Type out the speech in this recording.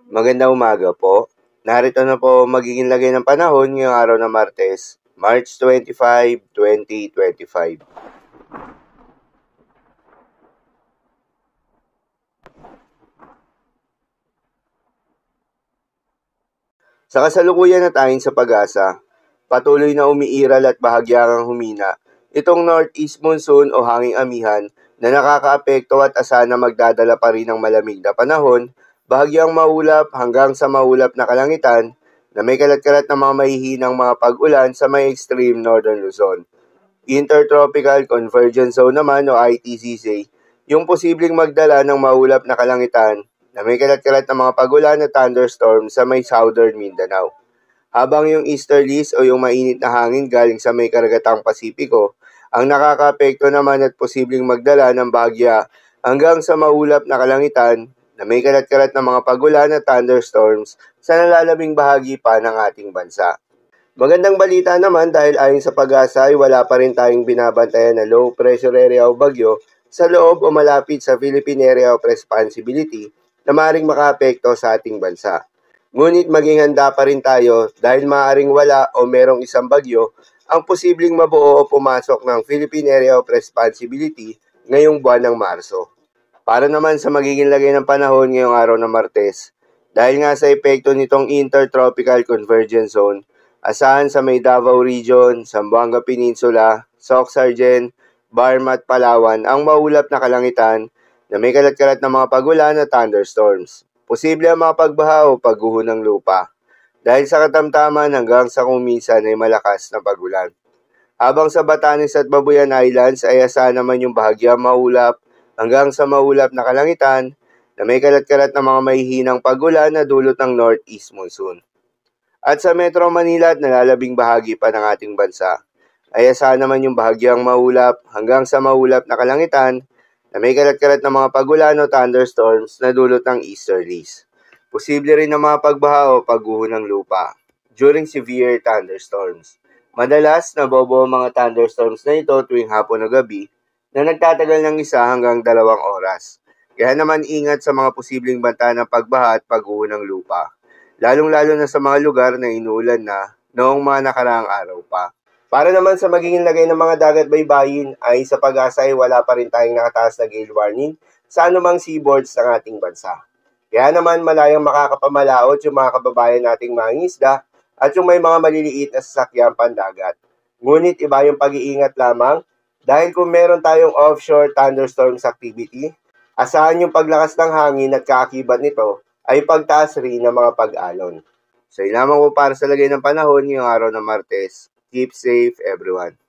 Magandang umaga po. Narito na po magiging lagay ng panahon ngayong araw ng Martes, March 25, 2025. Sa kasalukuyan na tayong sa pag-asa, patuloy na umiiral at bahagyang humina itong northeast monsoon o hanging amihan na nakakaapekto at asa na magdadala pa rin ng malamig na panahon, bahagyang maulap hanggang sa maulap na kalangitan na may kalat-kalat na mga mahihinang mga pag-ulan sa may extreme northern Luzon. Intertropical Convergence Zone naman o ITCZ, yung posibleng magdala ng maulap na kalangitan na may kalat-kalat na mga pag-ulan at thunderstorm sa may southern Mindanao. Habang yung easterlies o yung mainit na hangin galing sa may karagatang Pasipiko, ang nakakaapekto naman at posibleng magdala ng bahagya hanggang sa maulap na kalangitan na may kalat-kalat na mga pag-ulan at thunderstorms sa nalalabing bahagi pa ng ating bansa. Magandang balita naman dahil ayon sa pag-asa ay wala pa rin tayong binabantayan na low pressure area o bagyo sa loob o malapit sa Philippine Area of Responsibility na maaaring makaapekto sa ating bansa. Ngunit maging handa pa rin tayo dahil maaaring wala o merong isang bagyo ang posibleng mabuo o pumasok ng Philippine Area of Responsibility ngayong buwan ng Marso. Para naman sa magiging lagay ng panahon ngayong araw ng Martes, dahil nga sa epekto nitong Intertropical Convergence Zone, asahan sa may Davao Region, Zamboanga Peninsula, Soc-Sargen, Barma at Palawan ang maulap na kalangitan na may kalat-kalat na mga pag-ulan at thunderstorms. Posible ang mga pagbaha o pagguho ng lupa dahil sa katamtaman hanggang sa kung minsan ay malakas na pag-ulan. Habang sa Batanes at Babuyan Islands ay asahan naman yung bahagyang maulap hanggang sa maulap na kalangitan na may kalat-kalat na mga mahihinang pag-ulan na dulot ng northeast monsoon. At sa Metro Manila at nalalabing bahagi pa ng ating bansa, ay asahan naman yung bahagyang maulap hanggang sa maulap na kalangitan na may kalat-kalat na mga pag-ulan o thunderstorms na dulot ng easterlies. Posible rin na mga pagbaha o pagguho ng lupa during severe thunderstorms. Madalas, nabobo ang mga thunderstorms na ito tuwing hapon o gabi na nagtatagal ng 1 hanggang 2 oras. Kaya naman ingat sa mga posibleng banta ng pagbaha at pagguho ng lupa, lalong-lalo na sa mga lugar na inuulan na noong mga nakaraang araw pa. Para naman sa magiging lagay ng mga dagat baybayin ay sa pag-asa ay wala pa rin tayong nakataas na gale warning sa anumang seaboards ng ating bansa. Kaya naman malayang makakapamalaot yung mga kababayan nating mangingisda at yung may mga maliliit na sasakyan pandagat. Ngunit iba yung pag-iingat lamang dahil kung meron tayong offshore thunderstorms activity, asahan yung paglakas ng hangin at kaakibat nito ay pagtaas rin ng mga pag-alon. So, yun lamang po para sa lagay ng panahon ngayong araw ng Martes. Keep safe, everyone.